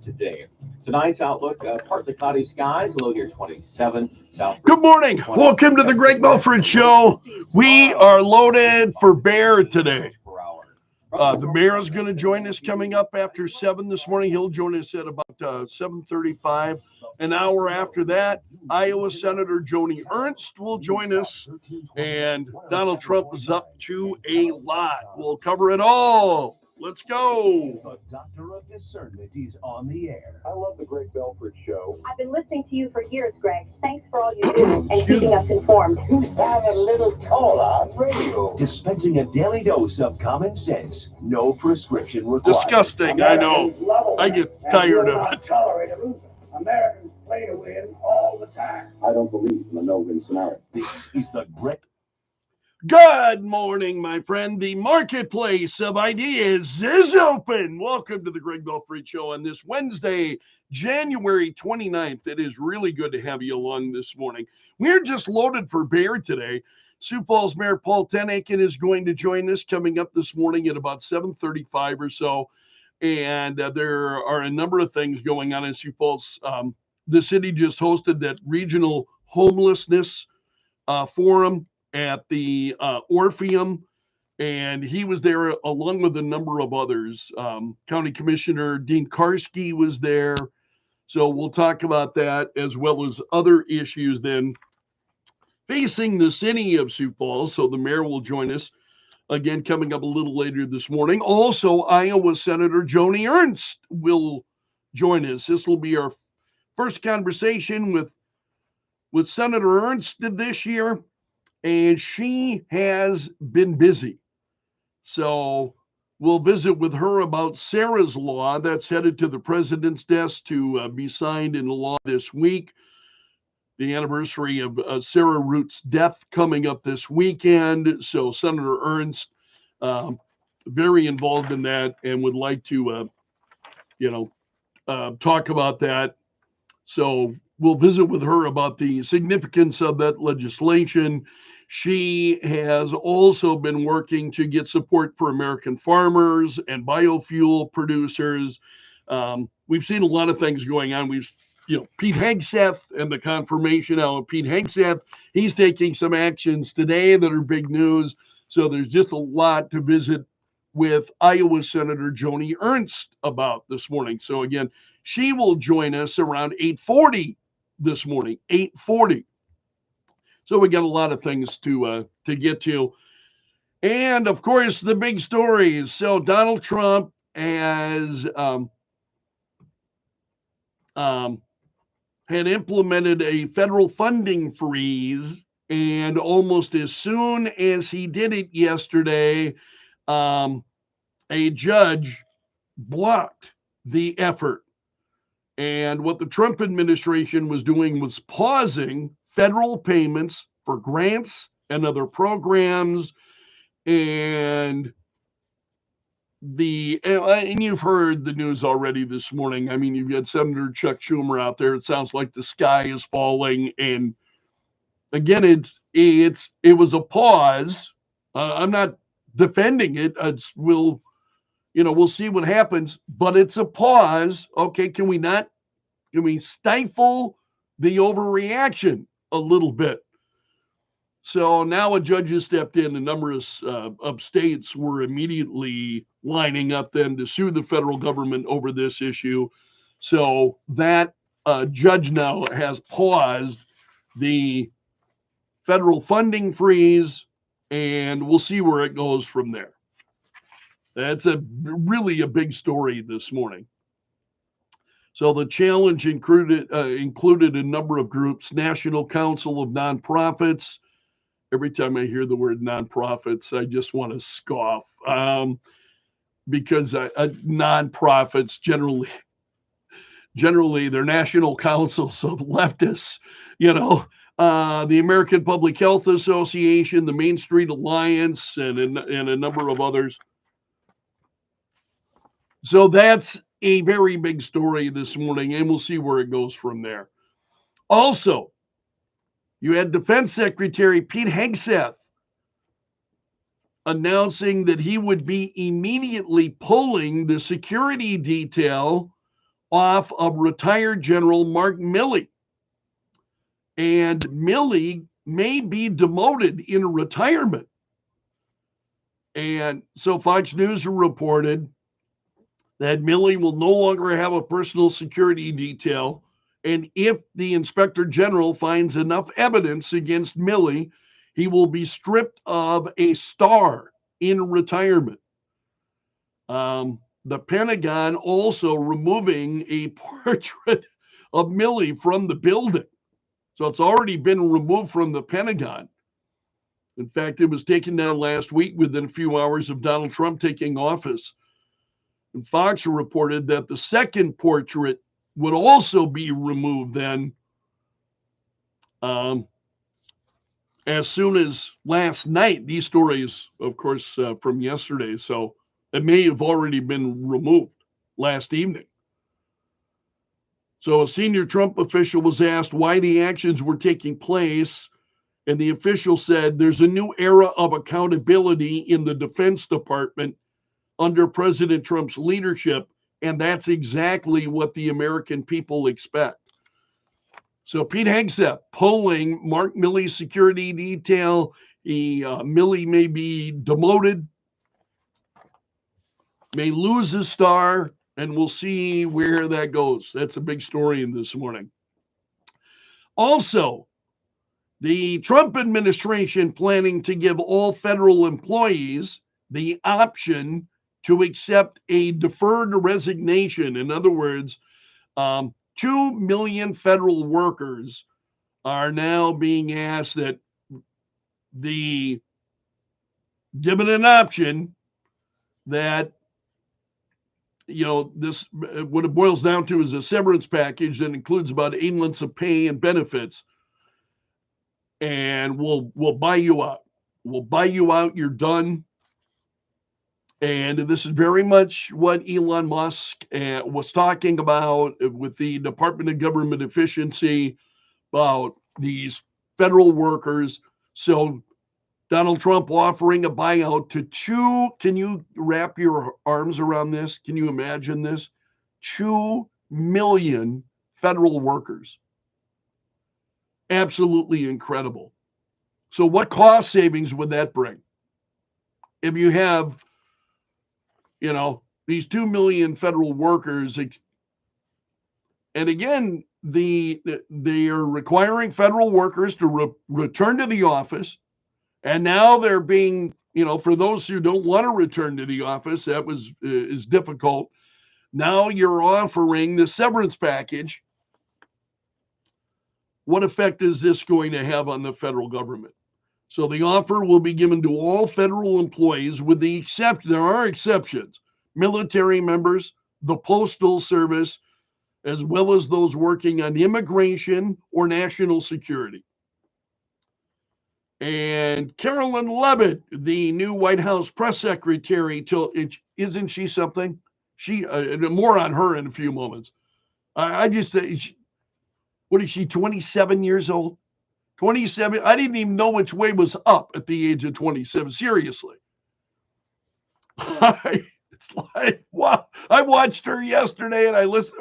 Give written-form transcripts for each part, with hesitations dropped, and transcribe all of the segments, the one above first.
today. Tonight's outlook, partly cloudy skies, low near 27. South. Good morning. Welcome to the Greg Belfrage Show. We are loaded for bear today. The mayor is going to join us coming up after 7 this morning. He'll join us at about 7:35. An hour after that, Iowa Senator Joni Ernst will join us. And Donald Trump is up to a lot. We'll cover it all. Let's go. The Doctor of Discernment is on the air. I love the Greg Belfrage Show. I've been listening to you for years, Greg. Thanks for all you do and keeping us informed. You sound a little tall on radio. Dispensing a daily dose of common sense. No prescription required. Disgusting, I know. I get tired of it. Tolerate a loser. Americans play to win all the time. I don't believe in the no-win scenario. This is the Greg. Good morning, my friend. The marketplace of ideas is open. Welcome to the Greg Belfrage Show on this Wednesday, January 29th. It is really good to have you along this morning. We're just loaded for bear today. Sioux Falls Mayor Paul Tenaiken is going to join us coming up this morning at about 7:35 or so. And there are a number of things going on in Sioux Falls. The city just hosted that regional homelessness forum at the Orpheum, and he was there along with a number of others. County Commissioner Dean Karski was there. So we'll talk about that as well as other issues then facing the city of Sioux Falls. So the mayor will join us again coming up a little later this morning. Also, Iowa Senator Joni Ernst will join us. This will be our first conversation with Senator Ernst this year. And she has been busy. So we'll visit with her about Sarah's Law that's headed to the president's desk to be signed into law this week. The anniversary of Sarah Root's death coming up this weekend. So Senator Ernst, very involved in that and would like to, talk about that. So we'll visit with her about the significance of that legislation. She has also been working to get support for American farmers and biofuel producers. We've seen a lot of things going on. Pete Hegseth and the confirmation now of Pete Hegseth. He's taking some actions today that are big news. So there's just a lot to visit with Iowa Senator Joni Ernst about this morning. So again, she will join us around 8:40 this morning, 8:40. So we got a lot of things to get to. And, of course, the big stories. So Donald Trump has had implemented a federal funding freeze, and almost as soon as he did it yesterday, a judge blocked the effort. And what the Trump administration was doing was pausing federal payments for grants and other programs. And you've heard the news already this morning. I mean, you've got Senator Chuck Schumer out there. It sounds like the sky is falling. And again, it was a pause. I'm not defending it. We'll see what happens, but it's a pause. Okay, can we stifle the overreaction a little bit? So now a judge has stepped in. A number of states were immediately lining up then to sue the federal government over this issue. So that judge now has paused the federal funding freeze, and we'll see where it goes from there. That's really a big story this morning. So the challenge included a number of groups: National Council of Nonprofits. Every time I hear the word nonprofits, I just want to scoff, because nonprofits generally they're national councils of leftists. The American Public Health Association, the Main Street Alliance, and a number of others. So that's a very big story this morning, and we'll see where it goes from there. Also, you had Defense Secretary Pete Hegseth announcing that he would be immediately pulling the security detail off of retired General Mark Milley. And Milley may be demoted in retirement. And so Fox News reported that Milley will no longer have a personal security detail. And if the inspector general finds enough evidence against Milley, he will be stripped of a star in retirement. The Pentagon also removing a portrait of Milley from the building. So it's already been removed from the Pentagon. In fact, it was taken down last week within a few hours of Donald Trump taking office. And Fox reported that the second portrait would also be removed then as soon as last night. These stories, of course, from yesterday. So it may have already been removed last evening. So a senior Trump official was asked why the actions were taking place. And the official said there's a new era of accountability in the Defense Department under President Trump's leadership. And that's exactly what the American people expect. So Pete Hegseth pulling Mark Milley's security detail. Milley may be demoted, may lose his star, and we'll see where that goes. That's a big story in this morning. Also, the Trump administration planning to give all federal employees the option to accept a deferred resignation. In other words, 2 million federal workers are now being asked that given an option that, this, what it boils down to is a severance package that includes about 8 months of pay and benefits. And we'll buy you out. We'll buy you out. You're done. And this is very much what Elon Musk was talking about with the Department of Government Efficiency about these federal workers. So Donald Trump offering a buyout to 2, can you wrap your arms around this? Can you imagine this? 2 million federal workers. Absolutely incredible. So what cost savings would that bring? If you have, these 2 million federal workers, and again, they are requiring federal workers to return to the office. And now they're being, for those who don't want to return to the office, that is difficult. Now you're offering the severance package. What effect is this going to have on the federal government? So the offer will be given to all federal employees with the exception, there are exceptions, military members, the Postal Service, as well as those working on immigration or national security. And Carolyn Levitt, the new White House press secretary, isn't she something? More on her in a few moments. I just say, what is she, 27 years old? 27. I didn't even know which way was up at the age of 27. Seriously. It's like, wow. I watched her yesterday and I listened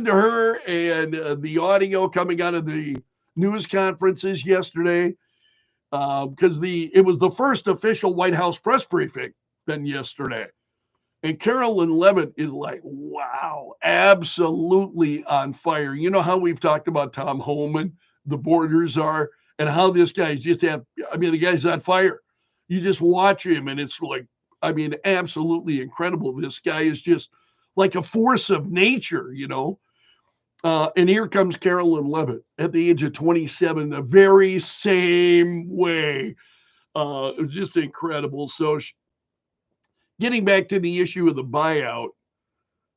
to her and the audio coming out of the news conferences yesterday because it was the first official White House press briefing then yesterday. And Carolyn Levitt is like, wow, absolutely on fire. You know how we've talked about Tom Homan, the borders are, and how this guy's the guy's on fire. You just watch him and it's like, absolutely incredible. This guy is just like a force of nature, And here comes Carolyn Levitt at the age of 27, the very same way. It was just incredible. So getting back to the issue of the buyout,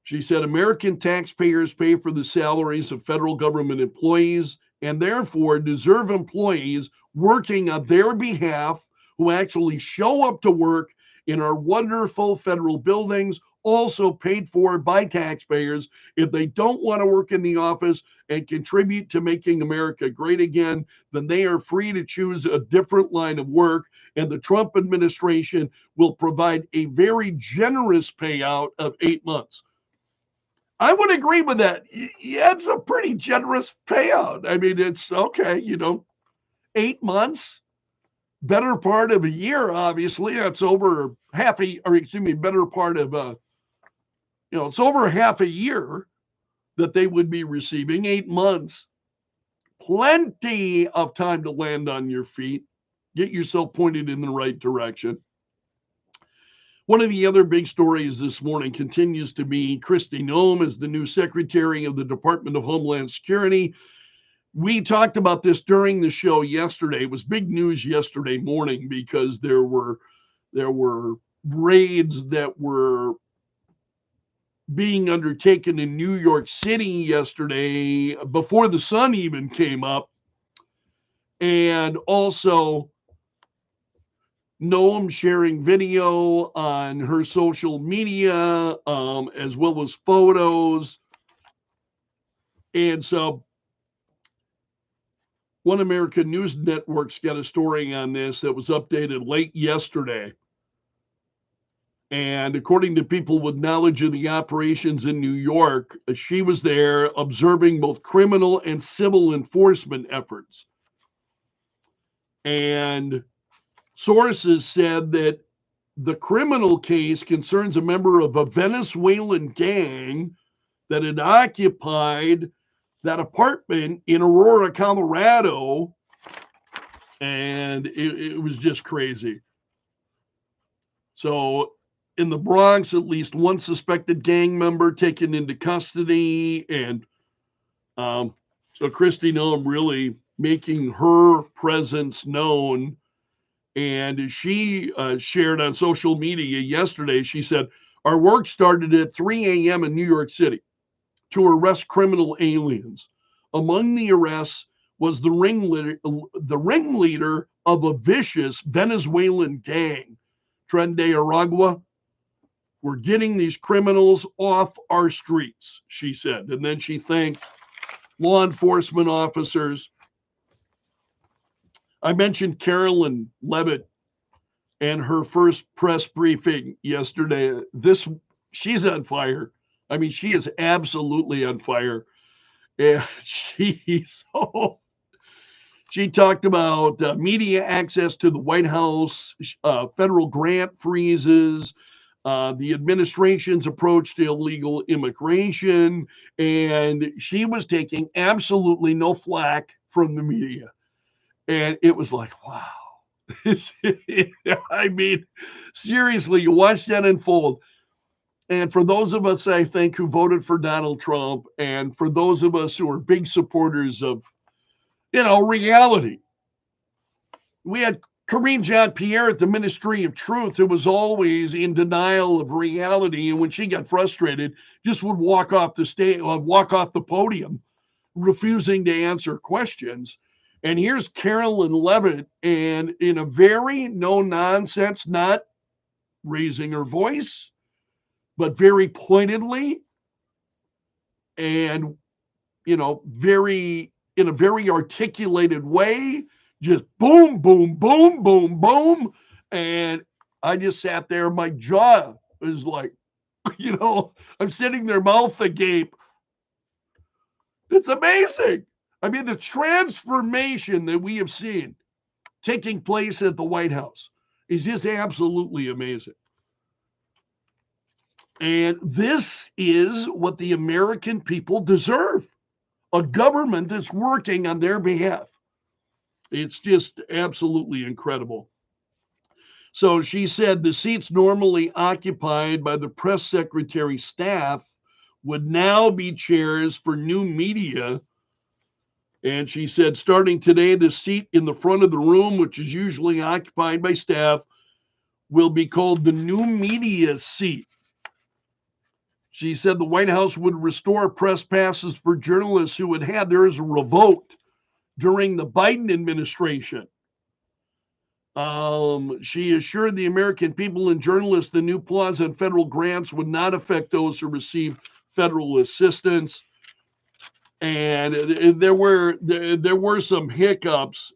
she said American taxpayers pay for the salaries of federal government employees and therefore deserve employees working on their behalf who actually show up to work in our wonderful federal buildings, also paid for by taxpayers. If they don't want to work in the office and contribute to making America great again, then they are free to choose a different line of work. And the Trump administration will provide a very generous payout of 8 months. I would agree with that. Yeah, it's a pretty generous payout. I mean, it's okay, 8 months, better part of a year, obviously. That's over better part of it's over half a year that they would be receiving. 8 months. Plenty of time to land on your feet, get yourself pointed in the right direction. One of the other big stories this morning continues to be Kristi Noem as the new Secretary of the Department of Homeland Security. We talked about this during the show yesterday. It was big news yesterday morning because there were raids that were being undertaken in New York City yesterday before the sun even came up. And also Noam sharing video on her social media, as well as photos. And so One American News Network's got a story on this that was updated late yesterday. And according to people with knowledge of the operations in New York, she was there observing both criminal and civil enforcement efforts. And sources said that the criminal case concerns a member of a Venezuelan gang that had occupied that apartment in Aurora, Colorado, and it was just crazy. So in the Bronx, at least one suspected gang member taken into custody, and so Kristi Noem really making her presence known. And she shared on social media yesterday, she said, our work started at 3 a.m. in New York City to arrest criminal aliens. Among the arrests was the ringleader of a vicious Venezuelan gang, Tren de Aragua. We're getting these criminals off our streets, she said. And then she thanked law enforcement officers. I mentioned Carolyn Levitt and her first press briefing yesterday. She's on fire. I mean, she is absolutely on fire. And she talked about media access to the White House, federal grant freezes, the administration's approach to illegal immigration, and she was taking absolutely no flack from the media. And it was like, wow. I mean, seriously, you watch that unfold. And for those of us, I think, who voted for Donald Trump, and for those of us who are big supporters of, reality, we had Karine Jean-Pierre at the Ministry of Truth, who was always in denial of reality. And when she got frustrated, just would walk off the stage, walk off the podium, refusing to answer questions. And here's Carolyn Levitt, and in a very no nonsense, not raising her voice, but very pointedly and, in a very articulated way, just boom, boom, boom, boom, boom. And I just sat there, my jaw was like, I'm sitting there, mouth agape. It's amazing. I mean, the transformation that we have seen taking place at the White House is just absolutely amazing. And this is what the American people deserve, a government that's working on their behalf. It's just absolutely incredible. So she said the seats normally occupied by the press secretary staff would now be chairs for new media. And she said, starting today, the seat in the front of the room, which is usually occupied by staff, will be called the new media seat. She said the White House would restore press passes for journalists who had had theirs revoked during the Biden administration. She assured the American people and journalists the new pause on federal grants would not affect those who receive federal assistance. And there were some hiccups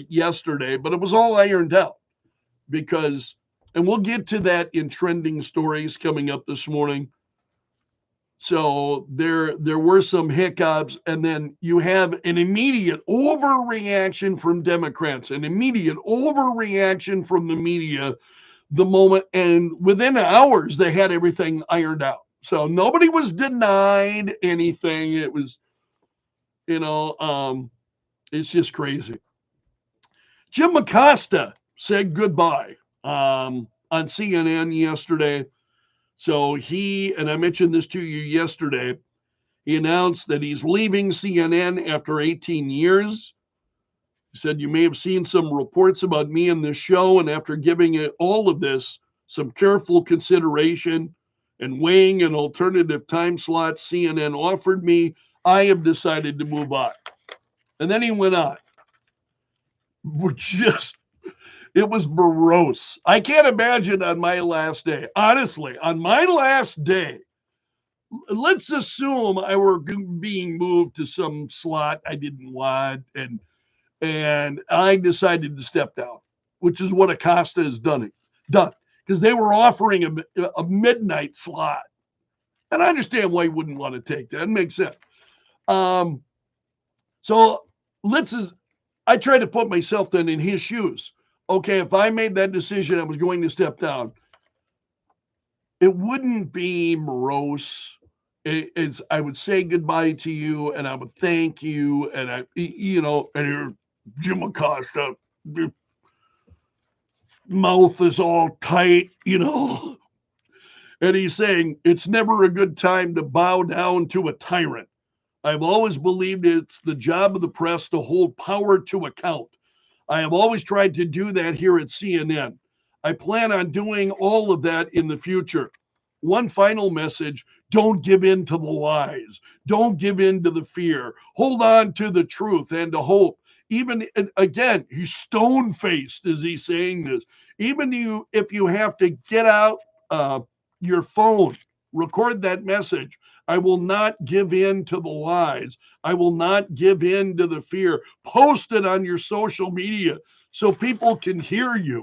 yesterday, but it was all ironed out because, and we'll get to that in trending stories coming up this morning. So there were some hiccups, and then you have an immediate overreaction from Democrats, an immediate overreaction from the media the moment, and within hours they had everything ironed out. So nobody was denied anything. It was, it's just crazy. Jim Acosta said goodbye on CNN yesterday. So and I mentioned this to you yesterday, he announced that he's leaving CNN after 18 years. He said, you may have seen some reports about me in this show, and after giving it all of this some careful consideration and weighing an alternative time slot CNN offered me, I have decided to move on. And then he went on. It was morose. I can't imagine on my last day, honestly, on my last day, let's assume I were being moved to some slot I didn't want, and I decided to step down, which is what Acosta has done, because they were offering a midnight slot. And I understand why you wouldn't want to take that. It makes sense. So I try to put myself then in his shoes. Okay, if I made that decision, I was going to step down, it wouldn't be morose. I would say goodbye to you, and I would thank you, and and you're Jim Acosta, your mouth is all tight, and he's saying it's never a good time to bow down to a tyrant. I've always believed it's the job of the press to hold power to account. I have always tried to do that here at CNN. I plan on doing all of that in the future. One final message: don't give in to the lies. Don't give in to the fear. Hold on to the truth and to hope. Even again, he's stone-faced as he's saying this. Even if you have to get out your phone, record that message. I will not give in to the lies. I will not give in to the fear. Post it on your social media so people can hear you.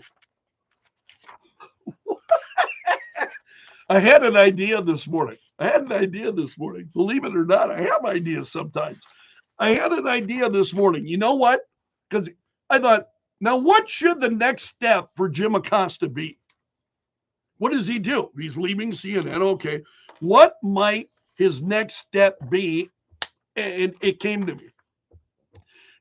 I had an idea this morning. Believe it or not, I have ideas sometimes. I had an idea this morning. You know what? Because I thought, now what should the next step for Jim Acosta be? What does he do? He's leaving CNN. Okay. What might his next step be? And it came to me.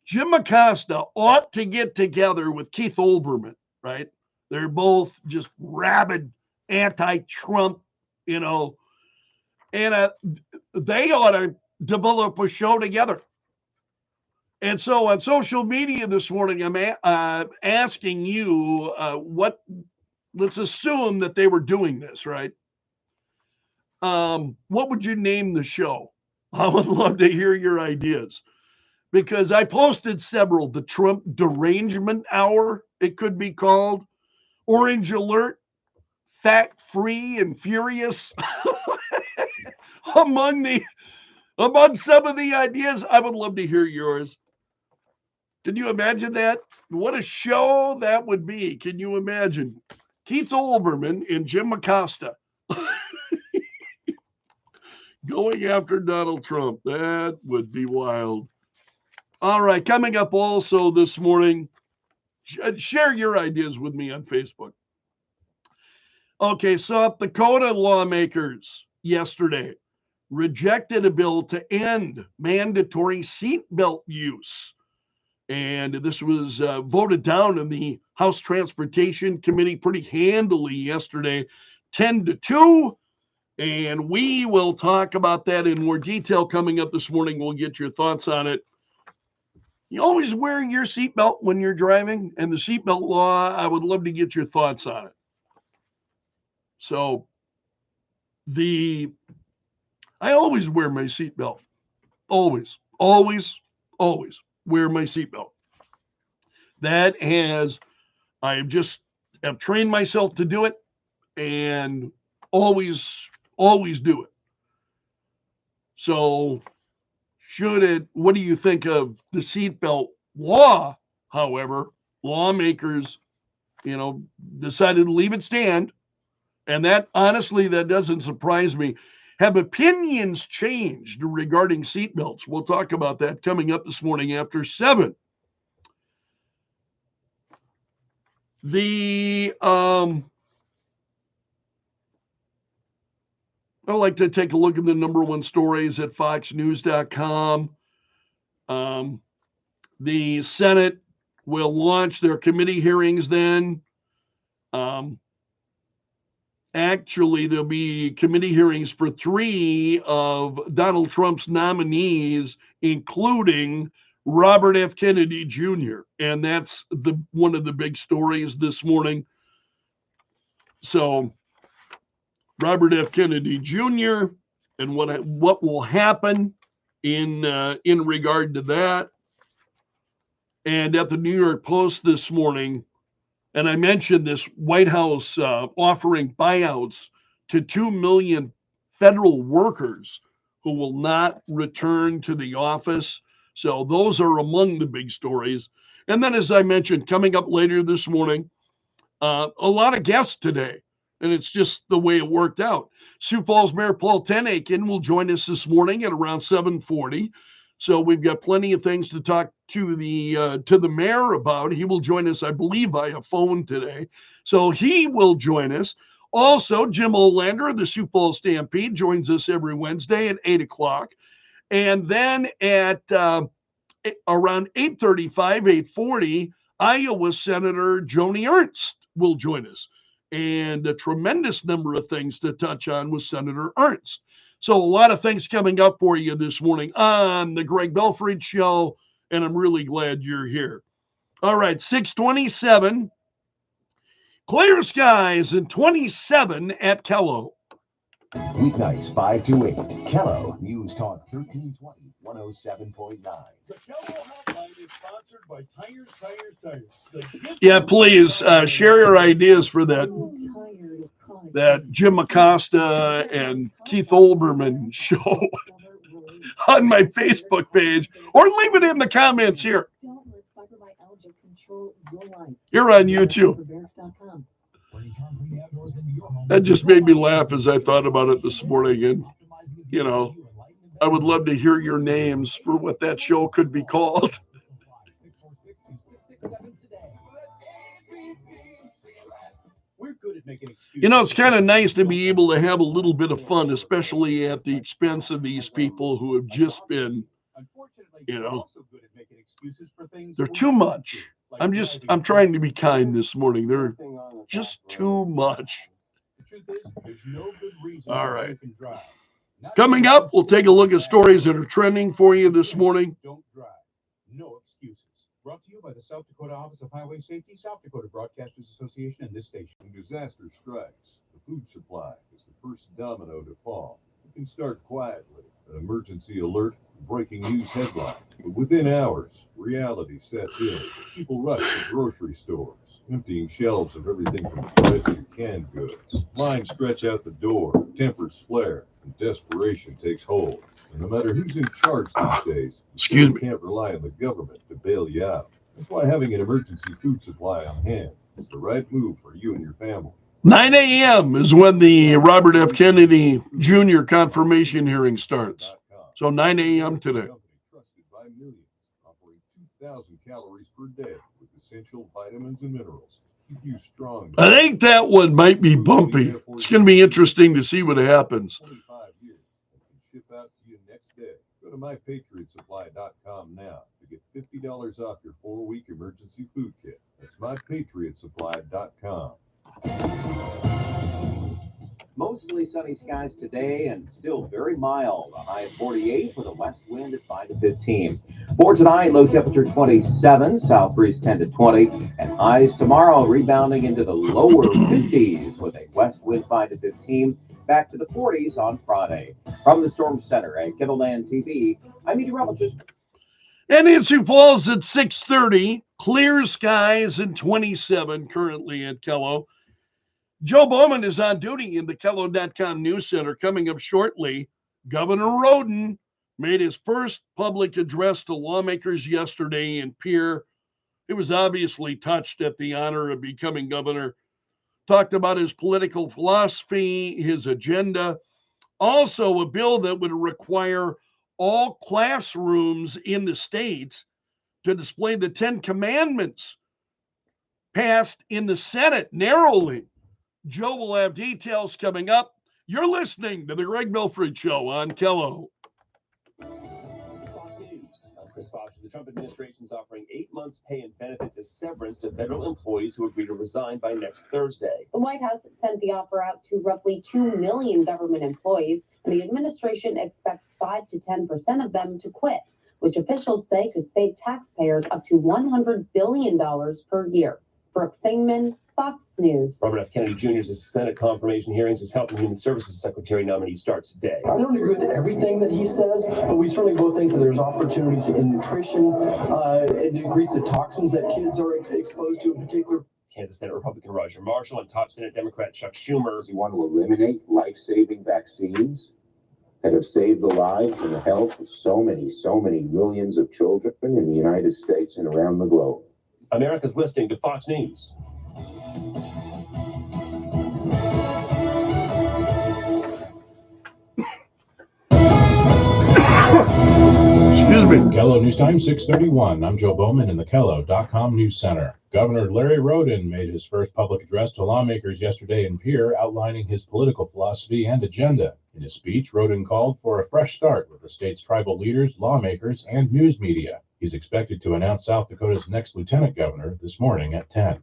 Jim Acosta ought to get together with Keith Olbermann, right? They're both just rabid anti-Trump, and they ought to develop a show together. And so on social media this morning, I'm asking you let's assume that they were doing this, right? What would you name the show? I would love to hear your ideas, because I posted several. The Trump Derangement Hour, it could be called. Orange Alert, Fact Free and Furious. Among some of the ideas, I would love to hear yours. Can you imagine that? What a show that would be. Can you imagine? Keith Olbermann and Jim Acosta going after Donald Trump. That would be wild. All right, coming up also this morning, share your ideas with me on Facebook. Okay, South Dakota lawmakers yesterday rejected a bill to end mandatory seatbelt use. And this was voted down in the House Transportation Committee pretty handily yesterday, 10-2. And we will talk about that in more detail coming up this morning. We'll get your thoughts on it. You always wear your seatbelt when you're driving, and the seatbelt law, I would love to get your thoughts on it. So I always wear my seatbelt. Always wear my seatbelt. I have trained myself to do it, and always do it. So what do you think of the seatbelt law? However, lawmakers, decided to leave it stand. And that, honestly, that doesn't surprise me. Have opinions changed regarding seatbelts? We'll talk about that coming up this morning after 7. I like to take a look at the number one stories at foxnews.com. The Senate will launch their committee hearings then. Actually, there'll be committee hearings for 3 of Donald Trump's nominees, including Robert F. Kennedy Jr. And that's one of the big stories this morning. So Robert F. Kennedy Jr. and what will happen in regard to that. And at the New York Post this morning, and I mentioned this White House offering buyouts to 2 million federal workers who will not return to the office. So those are among the big stories. And then, as I mentioned, coming up later this morning, a lot of guests today. And it's just the way it worked out. Sioux Falls Mayor Paul Tenakin will join us this morning at around 7:40. So we've got plenty of things to talk to the mayor about. He will join us, I believe, via phone today. So he will join us. Also, Jim Olander of the Sioux Falls Stampede joins us every Wednesday at 8 o'clock. And then at around 8:35, 8:40, Iowa Senator Joni Ernst will join us. And a tremendous number of things to touch on with Senator Ernst. So a lot of things coming up for you this morning on the Greg Belfrage Show, and I'm really glad you're here. All right, 6:27. Clear skies and 27 at Kello. Weeknights 5 to 8. Kello News Talk 1320 107.9. The Kello Hotline is sponsored by Tires. Yeah, please share your ideas for that Jim Acosta and Keith Olbermann show on my Facebook page, or leave it in the comments here. You're on YouTube. That just made me laugh as I thought about it this morning. And, you know, I would love to hear your names for what that show could be called. You know, it's kind of nice to be able to have a little bit of fun, especially at the expense of these people who have just been, you know, they're too much. I'm trying to be kind this morning. They're just too much. All right. Coming up, we'll take a look at stories that are trending for you this morning. Don't drive. No excuses. Brought to you by the South Dakota Office of Highway Safety, South Dakota Broadcasters Association, and this station. When disaster strikes, the food supply is the first domino to fall. You can start quietly, an emergency alert, breaking news headline. But within hours, reality sets in. People rush to grocery stores, emptying shelves of everything from bread to canned goods. Lines stretch out the door, tempers flare, and desperation takes hold. And no matter who's in charge these days, you can't rely on the government to bail you out. That's why having an emergency food supply on hand is the right move for you and your family. 9 a.m. is when the Robert F. Kennedy Jr. confirmation hearing starts. So 9 a.m. today. Trusted by millions, offering 2,000 calories per day with essential vitamins and minerals. Keep you strong. I think that one might be bumpy. It's going to be interesting to see what happens. 25 years and can ship out to you next day. Go to mypatriotsupply.com now to get $50 off your 4-week emergency food kit. That's mypatriotsupply.com. Mostly sunny skies today and still very mild. A high of 48 with a west wind at 5 to 15. For tonight, low temperature 27, south breeze 10 to 20, and highs tomorrow rebounding into the lower 50s with a west wind 5 to 15, back to the 40s on Friday. From the Storm Center at Kettleland TV, I'm meteorologist. And in Sioux Falls at 6:30, clear skies and 27 currently at Kello. Joe Bowman is on duty in the Kello.com News Center. Coming up shortly, Governor Roden made his first public address to lawmakers yesterday in Pierre. He was obviously touched at the honor of becoming governor. Talked about his political philosophy, his agenda, Also, a bill that would require all classrooms in the state to display the 10 Commandments passed in the Senate narrowly. Joe will have details coming up. You're listening to the Greg Belfrage Show on Kello. Fox News. I'm Chris Foster. The Trump administration is offering 8 months' pay and benefits as severance to federal employees who agree to resign by next Thursday. The White House sent the offer out to roughly 2 million government employees, and the administration expects 5 to 10% of them to quit, which officials say could save taxpayers up to $100 billion per year. Brooke Singman, Fox News. Robert F. Kennedy Jr.'s Senate confirmation hearings as Health and Human Services Secretary nominee starts today. I don't agree with everything that he says, but we certainly both think that there's opportunities in nutrition and increase the toxins that kids are exposed to in particular. Kansas Senate Republican Roger Marshall and top Senate Democrat Chuck Schumer. We want to eliminate life-saving vaccines that have saved the lives and the health of so many millions of children in the United States and around the globe. America's listening to Fox News. Excuse me. Kello News Time, 6:31. I'm Joe Bowman in the Kello.com News Center. Governor Larry Roden made his first public address to lawmakers yesterday in Pierre, outlining his political philosophy and agenda. In his speech, Roden called for a fresh start with the state's tribal leaders, lawmakers, and news media. He's expected to announce South Dakota's next lieutenant governor this morning at 10.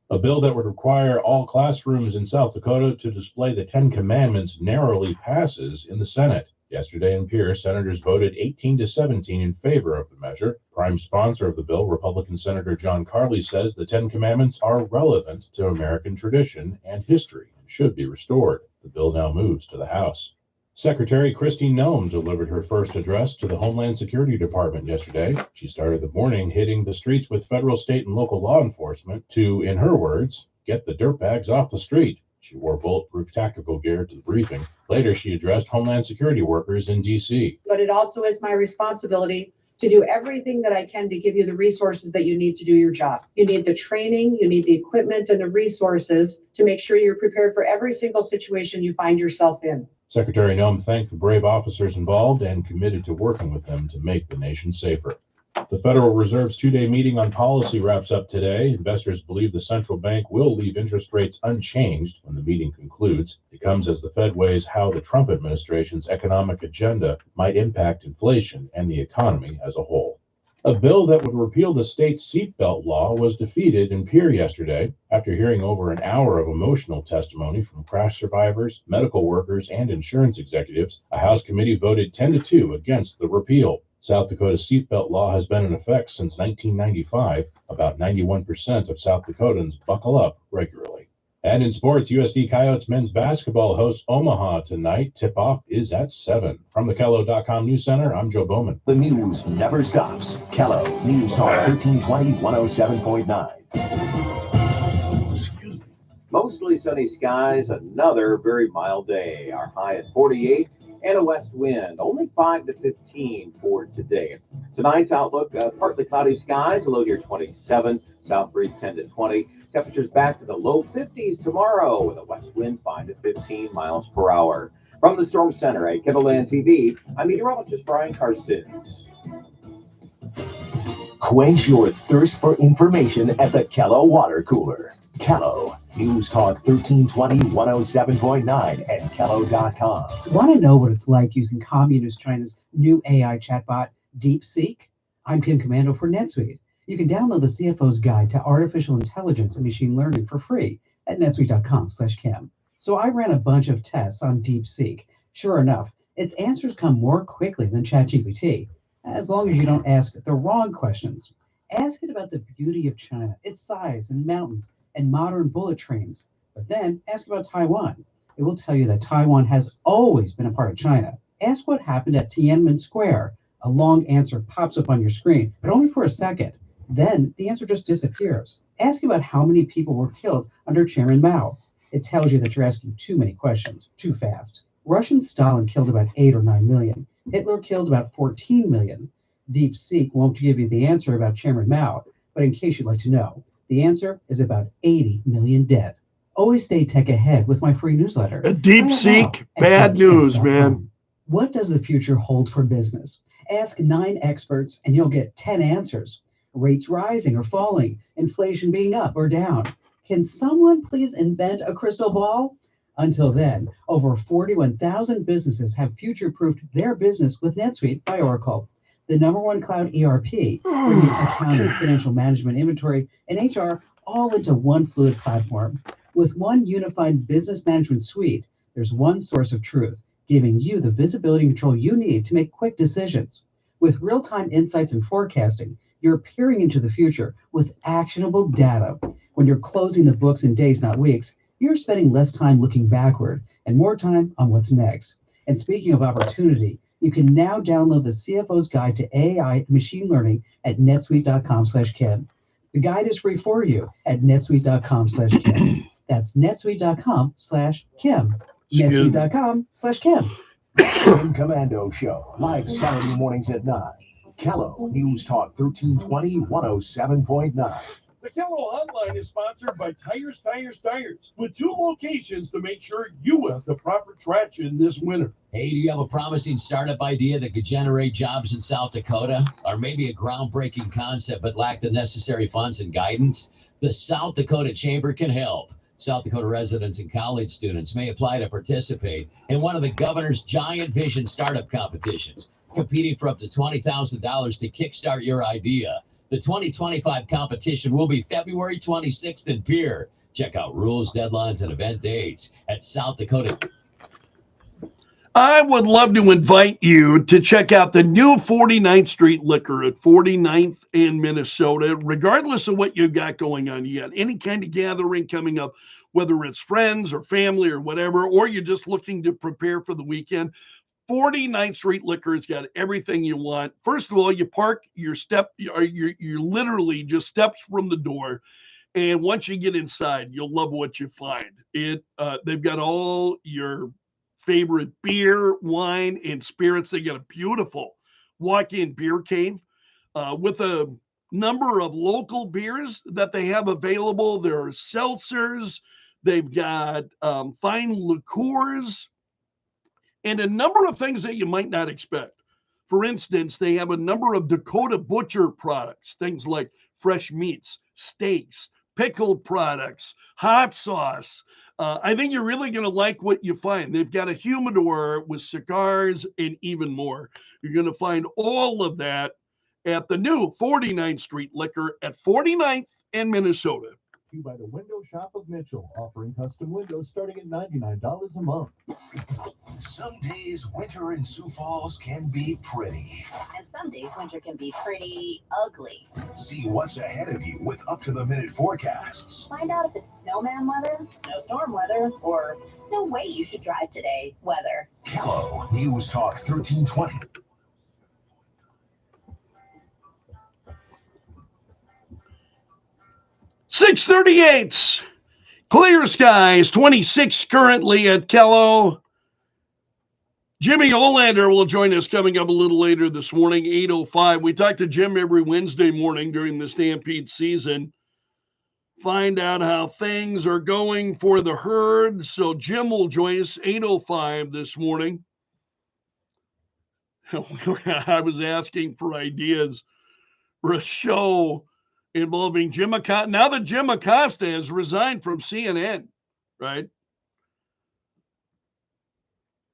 A bill that would require all classrooms in South Dakota to display the 10 Commandments narrowly passes in the Senate. Yesterday in Pierre, senators voted 18 to 17 in favor of the measure. Prime sponsor of the bill, Republican Senator John Carley, says the 10 Commandments are relevant to American tradition and history and should be restored. The bill now moves to the House. Secretary Kristi Noem delivered her first address to the Homeland Security Department yesterday. She started the morning hitting the streets with federal, state, and local law enforcement to, in her words, get the dirtbags off the street. She wore bulletproof tactical gear to the briefing. Later, she addressed Homeland Security workers in D.C. But it also is my responsibility to do everything that I can to give you the resources that you need to do your job. You need the training, you need the equipment and the resources to make sure you're prepared for every single situation you find yourself in. Secretary Noem thanked the brave officers involved and committed to working with them to make the nation safer. The Federal Reserve's two-day meeting on policy wraps up today. Investors believe the central bank will leave interest rates unchanged when the meeting concludes. It comes as the Fed weighs how the Trump administration's economic agenda might impact inflation and the economy as a whole. A bill that would repeal the state's seatbelt law was defeated in Pierre yesterday after hearing over an hour of emotional testimony from crash survivors, medical workers, and insurance executives. A House committee voted 10-2 against the repeal. South Dakota's seatbelt law has been in effect since 1995. About 91% of South Dakotans buckle up regularly. And in sports, USD Coyotes men's basketball hosts Omaha tonight. Tip-off is at 7. From the Kello.com News Center, I'm Joe Bowman. The news never stops. Kello News Talk 1320 107.9. Mostly sunny skies, another very mild day. Our high at 48 and a west wind, only 5 to 15 for today. Tonight's outlook, partly cloudy skies, a low near 27, south breeze 10 to 20. Temperatures back to the low 50s tomorrow with a west wind 5 to 15 miles per hour. From the Storm Center at Kettleland TV, I'm meteorologist Brian Karstens. Quench your thirst for information at the Kello Water Cooler. Kello News Talk 1320 107.9 and Kello.com. Want to know what it's like using Communist China's new AI chatbot, DeepSeek? I'm Kim Commando for NetSuite. You can download the CFO's Guide to Artificial Intelligence and Machine Learning for free at netsuite.com/Kim. So I ran a bunch of tests on DeepSeek. Sure enough, its answers come more quickly than ChatGPT, as long as you don't ask the wrong questions. Ask it about the beauty of China, its size and mountains, and modern bullet trains. But then ask about Taiwan. It will tell you that Taiwan has always been a part of China. Ask what happened at Tiananmen Square. A long answer pops up on your screen, but only for a second. Then the answer just disappears. Ask about how many people were killed under Chairman Mao. It tells you that you're asking too many questions, too fast. Russian Stalin killed about 8 or 9 million. Hitler killed about 14 million. DeepSeek won't give you the answer about Chairman Mao, but in case you'd like to know, the answer is about 80 million dead. Always stay tech ahead with my free newsletter. A deep seek, bad news, man. What does the future hold for business? Ask 9 experts and you'll get 10 answers. Rates rising or falling, inflation being up or down. Can someone please invent a crystal ball? Until then, over 41,000 businesses have future-proofed their business with NetSuite by Oracle, the #1 cloud ERP, bringing accounting, financial management, inventory, and HR all into one fluid platform. With one unified business management suite, there's one source of truth, giving you the visibility and control you need to make quick decisions. With real-time insights and forecasting, you're peering into the future with actionable data. When you're closing the books in days, not weeks, you're spending less time looking backward and more time on what's next. And speaking of opportunity, you can now download the CFO's Guide to AI and Machine Learning at netsuite.com/Kim. The guide is free for you at netsuite.com/Kim. That's netsuite.com/Kim. netsuite.com/Kim. Kim Commando Show, live Saturday mornings at 9. Kello News Talk 1320 107.9. The Kello Hotline is sponsored by Tires, with 2 locations to make sure you have the proper traction this winter. Hey, do you have a promising startup idea that could generate jobs in South Dakota? Or maybe a groundbreaking concept but lack the necessary funds and guidance? The South Dakota Chamber can help. South Dakota residents and college students may apply to participate in one of the governor's Giant Vision startup competitions, competing for up to $20,000 to kickstart your idea. The 2025 competition will be February 26th in Pierre. Check out rules, deadlines, and event dates at South Dakota. I would love to invite you to check out the new 49th Street Liquor at 49th and Minnesota. Regardless of what you got going on, you got any kind of gathering coming up, whether it's friends or family or whatever, or you're just looking to prepare for the weekend, 49th Street Liquor has got everything you want. First of all, you park you're literally just steps from the door. And once you get inside, you'll love what you find. They've got all your favorite beer, wine, and spirits. They got a beautiful walk-in beer cave with a number of local beers that they have available. There are seltzers. They've got fine liqueurs and a number of things that you might not expect. For instance, they have a number of Dakota Butcher products, things like fresh meats, steaks, pickled products, hot sauce. I think you're really going to like what you find. They've got a humidor with cigars and even more. You're going to find all of that at the new 49th Street Liquor at 49th and Minnesota. By the Window Shop of Mitchell, offering custom windows starting at $99 a month. Some days winter in Sioux Falls can be pretty. And some days winter can be pretty ugly. See what's ahead of you with up-to-the-minute forecasts. Find out if it's snowman weather, snowstorm weather, or just no way you should drive today weather. Kello News Talk 1320. .638, clear skies, 26 currently at Kello. Jimmy Olander will join us coming up a little later this morning, 8:05. We talk to Jim every Wednesday morning during the Stampede season. Find out how things are going for the herd. So Jim will join us 8:05 this morning. I was asking for ideas for a show involving Jim Acosta. Now that Jim Acosta has resigned from CNN, right?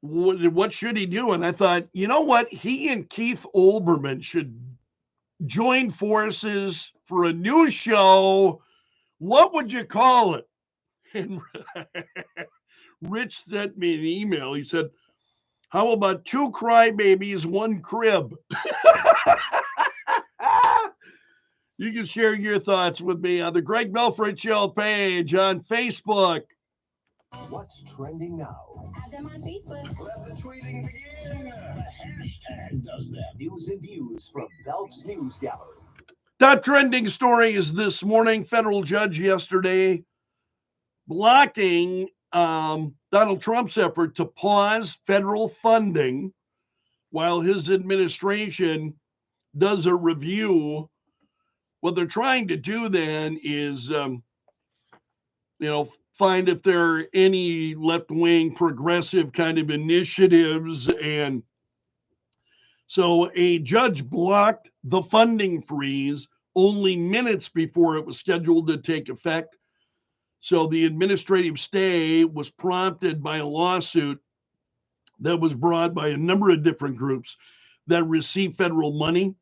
What should he do? And I thought, you know what? He and Keith Olbermann should join forces for a new show. What would you call it? And Rich sent me an email. He said, how about 2 crybabies, 1 crib? You can share your thoughts with me on the Greg Belfrage Show page on Facebook. What's trending now? Add them on Facebook. Let the tweeting begin. The hashtag does that. News and views from Belf's News Gallery. Top trending story is this morning. Federal judge yesterday blocking Donald Trump's effort to pause federal funding while his administration does a review. What they're trying to do then is, find if there are any left-wing progressive kind of initiatives. And so a judge blocked the funding freeze only minutes before it was scheduled to take effect. So the administrative stay was prompted by a lawsuit that was brought by a number of different groups that receive federal money.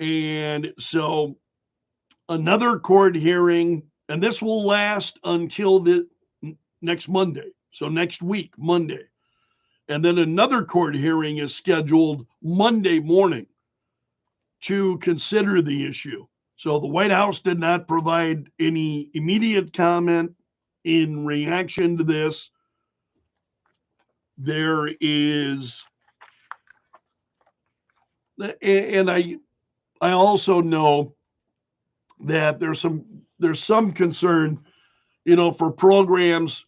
And so another court hearing, and this will last until the next Monday. So next week, Monday. And then another court hearing is scheduled Monday morning to consider the issue. So the White House did not provide any immediate comment in reaction to this. There is, and I also know that there's some concern, for programs,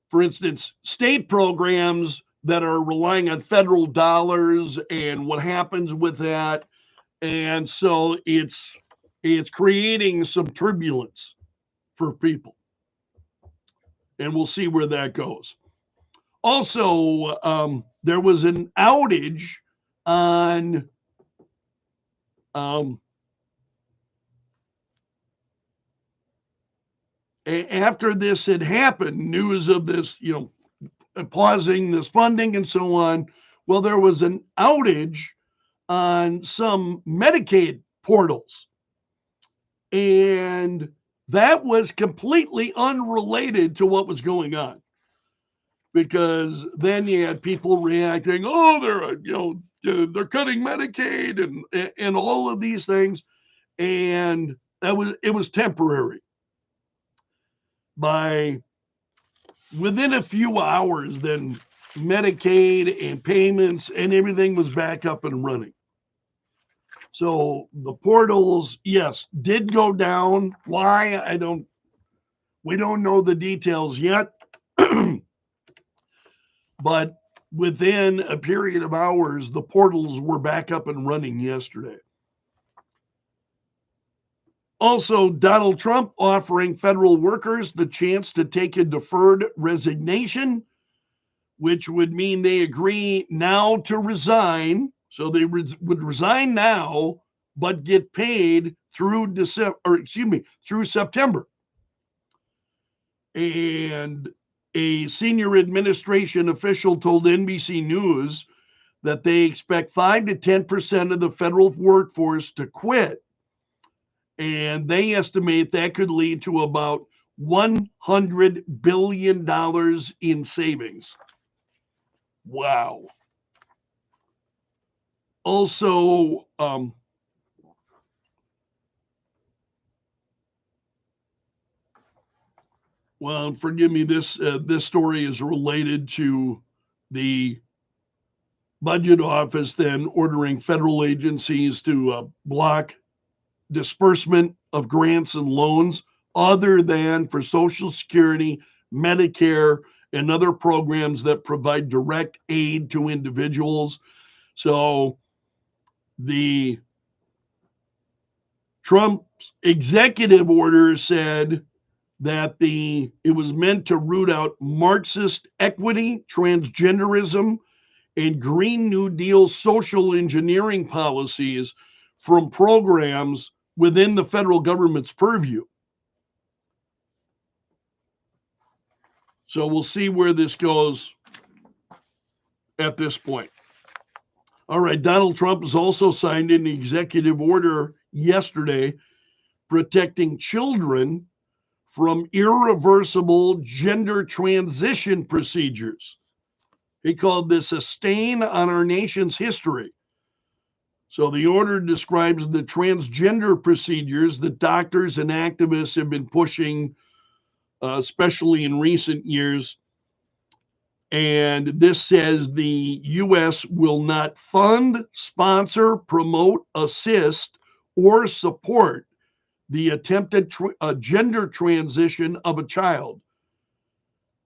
for instance, state programs that are relying on federal dollars and what happens with that. And so it's creating some turbulence for people. And we'll see where that goes. Also, there was an outage on after this had happened, news of this, pausing this funding and so on. Well, there was an outage on some Medicaid portals. And that was completely unrelated to what was going on. Because then you had people reacting, oh, they're cutting Medicaid and all of these things. And it was temporary. Within a few hours, then Medicaid and payments and everything was back up and running. So the portals, yes, did go down. Why? We don't know the details yet. But within a period of hours, the portals were back up and running yesterday. Also, Donald Trump offering federal workers the chance to take a deferred resignation, which would mean they agree now to resign. So they would resign now, but get paid through through September. And a senior administration official told NBC News that they expect 5 to 10% of the federal workforce to quit. And they estimate that could lead to about $100 billion in savings. Wow. Also, well, forgive me, this story is related to the budget office then ordering federal agencies to block disbursement of grants and loans other than for Social Security, Medicare, and other programs that provide direct aid to individuals. So the Trump's executive order said that it was meant to root out Marxist equity, transgenderism, and Green New Deal social engineering policies from programs within the federal government's purview. So we'll see where this goes at this point. All right, Donald Trump has also signed an executive order yesterday protecting children from irreversible gender transition procedures. He called this a stain on our nation's history. So the order describes the transgender procedures that doctors and activists have been pushing, especially in recent years. And this says the U.S. will not fund, sponsor, promote, assist, or support the attempted gender transition of a child.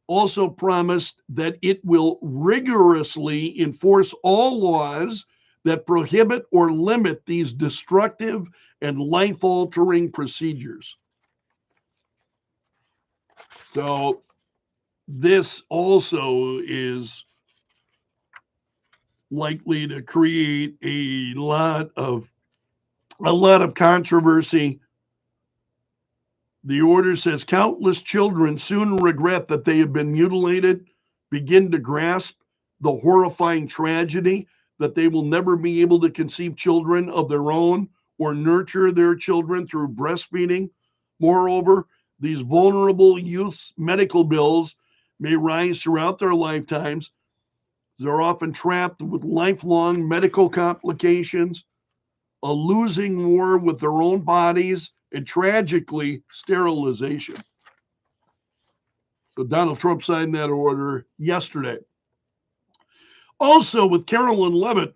Also promised that it will rigorously enforce all laws that prohibit or limit these destructive and life-altering procedures. So this also is likely to create a lot of controversy. The order says countless children soon regret that they have been mutilated, begin to grasp the horrifying tragedy that they will never be able to conceive children of their own or nurture their children through breastfeeding. Moreover, these vulnerable youth's medical bills may rise throughout their lifetimes. They're often trapped with lifelong medical complications, a losing war with their own bodies, and tragically, sterilization. So Donald Trump signed that order yesterday. Also, with Carolyn Leavitt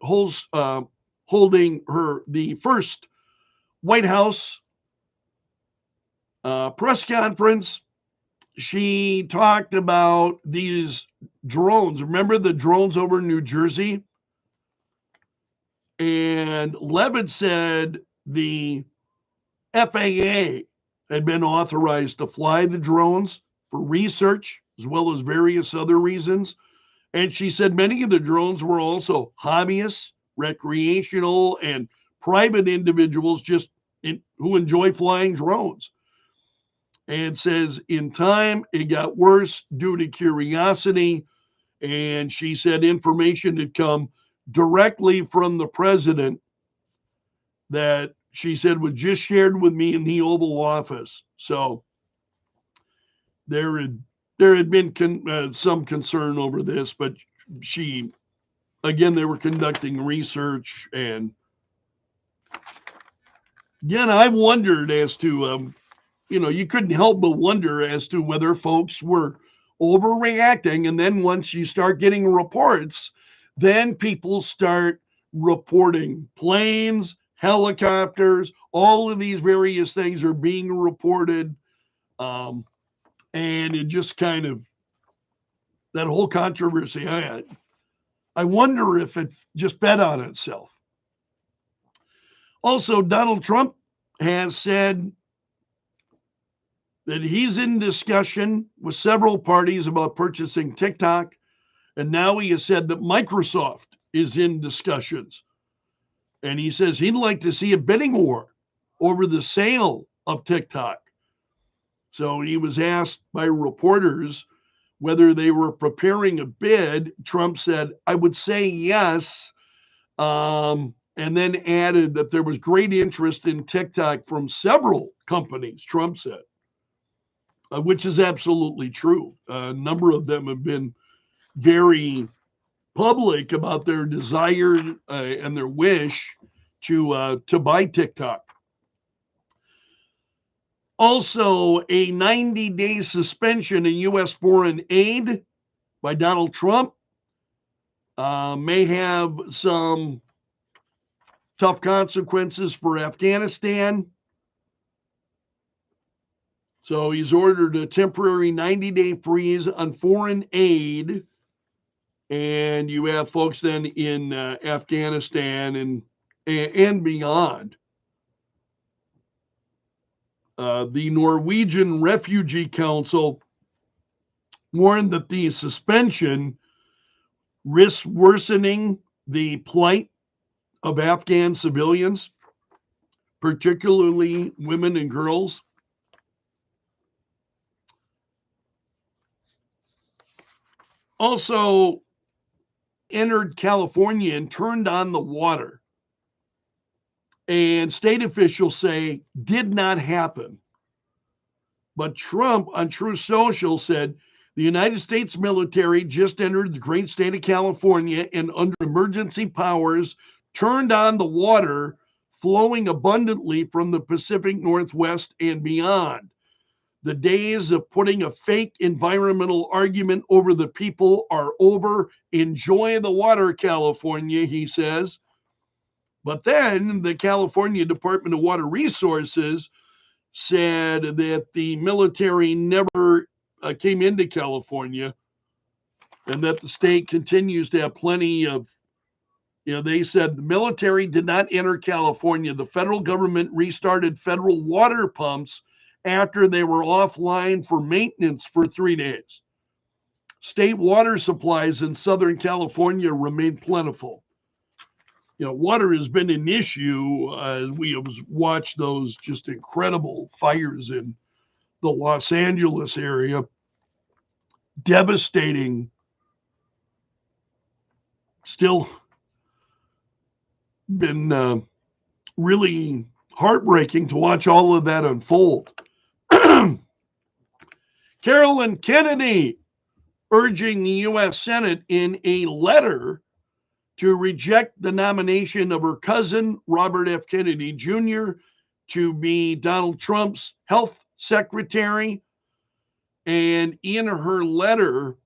holding the first White House press conference, she talked about these drones. Remember the drones over New Jersey? And Leavitt said the FAA had been authorized to fly the drones for research as well as various other reasons. And she said many of the drones were also hobbyists, recreational, and private individuals who enjoy flying drones. And says in time, it got worse due to curiosity. And she said information had come directly from the president that she said was just shared with me in the Oval Office. So there had been some concern over this, but they were conducting research, and again, I wondered as to, you couldn't help but wonder as to whether folks were overreacting. And then once you start getting reports, then people start reporting planes, helicopters, all of these various things are being reported. And it just kind of, that whole controversy, I wonder if it just fed on itself. Also, Donald Trump has said that he's in discussion with several parties about purchasing TikTok. And now he has said that Microsoft is in discussions. And he says he'd like to see a bidding war over the sale of TikTok. So he was asked by reporters whether they were preparing a bid. Trump said, I would say yes. And then added that there was great interest in TikTok from several companies, Trump said, which is absolutely true. A number of them have been very public about their desire and their wish to buy TikTok. Also, a 90-day suspension in U.S. foreign aid by Donald Trump may have some tough consequences for Afghanistan. So he's ordered a temporary 90-day freeze on foreign aid. And you have folks then in Afghanistan and beyond. The Norwegian Refugee Council warned that the suspension risks worsening the plight of Afghan civilians, particularly women and girls. Also entered California and turned on the water. And state officials say did not happen. But Trump on Truth Social said the United States military just entered the great state of California and under emergency powers turned on the water flowing abundantly from the Pacific Northwest and beyond. The days of putting a fake environmental argument over the people are over. Enjoy the water, California, he says. But then the California Department of Water Resources said that the military never came into California and that the state continues to have plenty of, they said the military did not enter California. The federal government restarted federal water pumps after they were offline for maintenance for 3 days. State water supplies in Southern California remain plentiful. Water has been an issue as we have watched those just incredible fires in the Los Angeles area. Devastating. Still been really heartbreaking to watch all of that unfold. Carolyn Kennedy urging the U.S. Senate in a letter to reject the nomination of her cousin, Robert F. Kennedy Jr., to be Donald Trump's health secretary. And in her letter,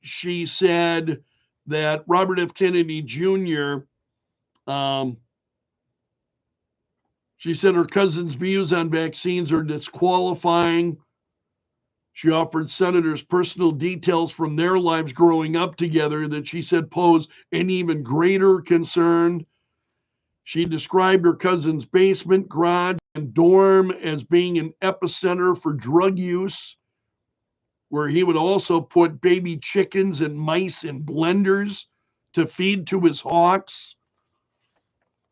she said that Robert F. Kennedy Jr., she said her cousin's views on vaccines are disqualifying. She offered senators personal details from their lives growing up together that she said pose an even greater concern. She described her cousin's basement, garage, and dorm as being an epicenter for drug use, where he would also put baby chickens and mice in blenders to feed to his hawks.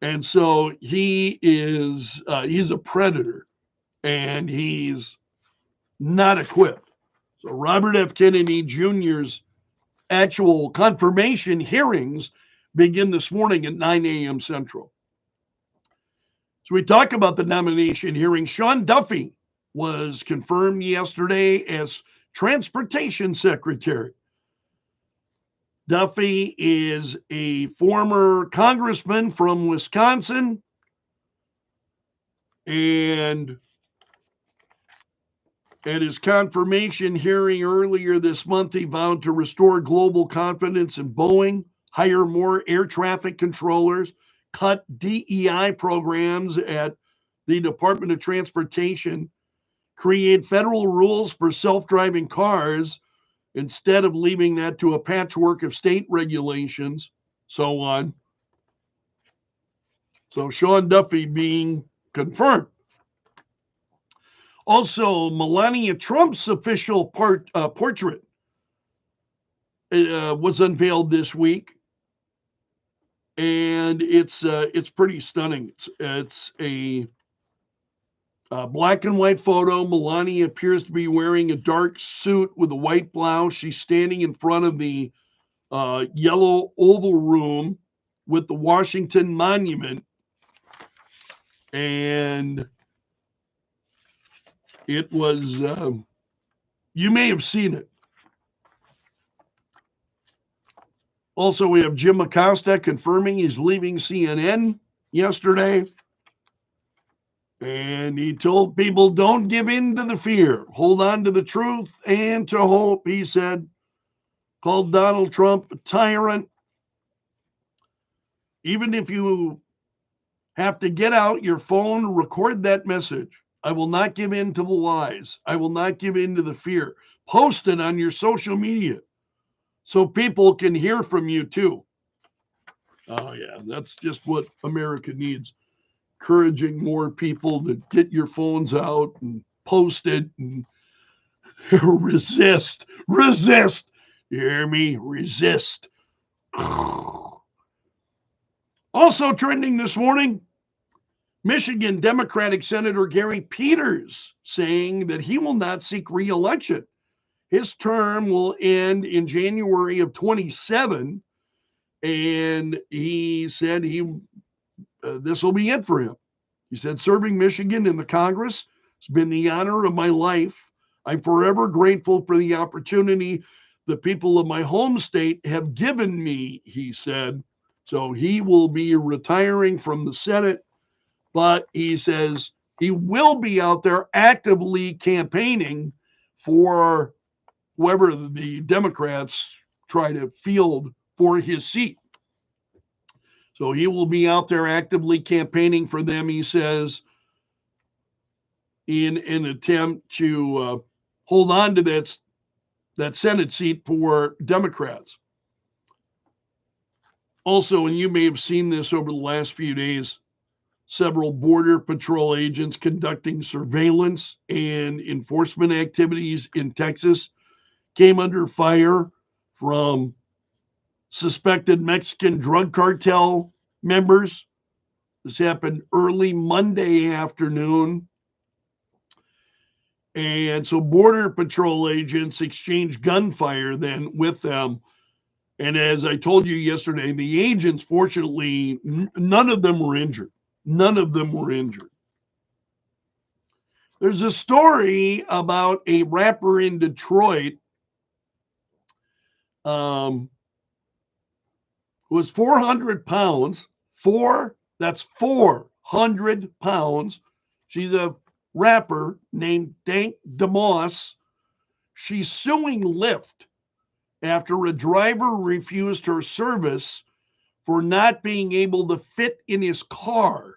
And so he's a predator, and he's not equipped. So Robert F. Kennedy Jr.'s actual confirmation hearings begin this morning at 9 a.m. Central. So we talk about the nomination hearing. Sean Duffy was confirmed yesterday as Transportation Secretary. Duffy is a former congressman from Wisconsin, and at his confirmation hearing earlier this month, he vowed to restore global confidence in Boeing, hire more air traffic controllers, cut DEI programs at the Department of Transportation, create federal rules for self-driving cars instead of leaving that to a patchwork of state regulations, so on. So Sean Duffy being confirmed. Also, Melania Trump's official portrait was unveiled this week, and it's pretty stunning. It's a black and white photo. Melania appears to be wearing a dark suit with a white blouse. She's standing in front of the yellow Oval Room with the Washington Monument, and it was, you may have seen it. Also, we have Jim Acosta confirming he's leaving CNN yesterday. And he told people, don't give in to the fear. Hold on to the truth and to hope, he said. Called Donald Trump a tyrant. Even if you have to get out your phone and record that message, I will not give in to the lies. I will not give in to the fear. Post it on your social media so people can hear from you too. Oh, yeah, that's just what America needs. Encouraging more people to get your phones out and post it and resist. You hear me? Resist. Also trending this morning, Michigan Democratic Senator Gary Peters saying that he will not seek re-election. His term will end in January of 27, and he said this will be it for him. He said, serving Michigan in the Congress has been the honor of my life. I'm forever grateful for the opportunity the people of my home state have given me, he said. So he will be retiring from the Senate, but he says he will be out there actively campaigning for whoever the Democrats try to field for his seat. So he will be out there actively campaigning for them, he says, in an attempt to hold on to that Senate seat for Democrats. Also, and you may have seen this over the last few days, several Border Patrol agents conducting surveillance and enforcement activities in Texas came under fire from suspected Mexican drug cartel members. This happened early Monday afternoon. And so Border Patrol agents exchanged gunfire then with them. And as I told you yesterday, the agents, fortunately, none of them were injured. None of them were injured. There's a story about a rapper in Detroit who was 400 pounds. That's 400 pounds. She's a rapper named Dank DeMoss. She's suing Lyft after a driver refused her service for not being able to fit in his car.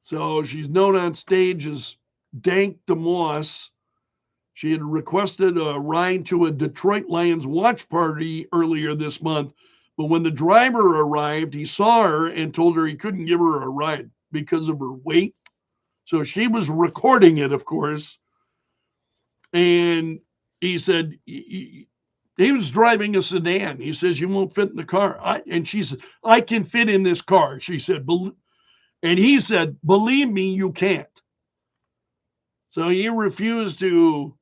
So she's known on stage as Dank DeMoss. She had requested a ride to a Detroit Lions watch party earlier this month, but when the driver arrived, he saw her and told her he couldn't give her a ride because of her weight. So she was recording it, of course. And he said, he was driving a sedan. He says, you won't fit in the car. And she said, I can fit in this car. She said, and he said, believe me, you can't. So he refused to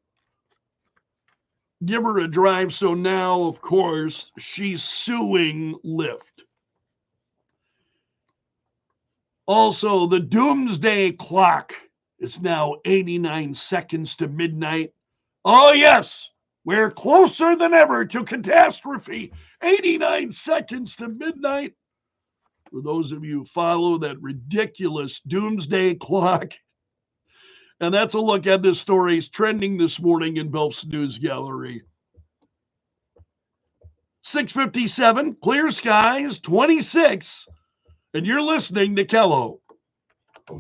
give her a drive. So now, of course, she's suing Lyft. Also, the doomsday clock is now 89 seconds to midnight. Oh, yes, we're closer than ever to catastrophe. 89 seconds to midnight. For those of you who follow that ridiculous doomsday clock. And that's a look at this story's trending this morning in Belf's News Gallery. 6:57, clear skies, 26. And you're listening to Kello.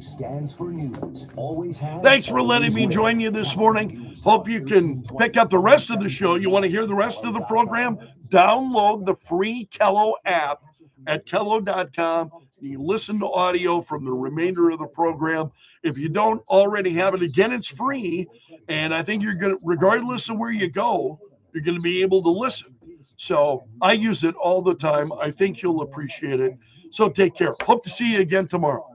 Stands for news. Always has. Thanks for letting me join you this morning. Hope you can pick up the rest of the show. You want to hear the rest of the program? Download the free Kello app at Kello.com. You can listen to audio from the remainder of the program. If you don't already have it, again, it's free. And I think you're going to, regardless of where you go, you're going to be able to listen. So I use it all the time. I think you'll appreciate it. So take care. Hope to see you again tomorrow.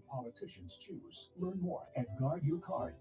Politicians choose. Learn more at guardyourcard.com.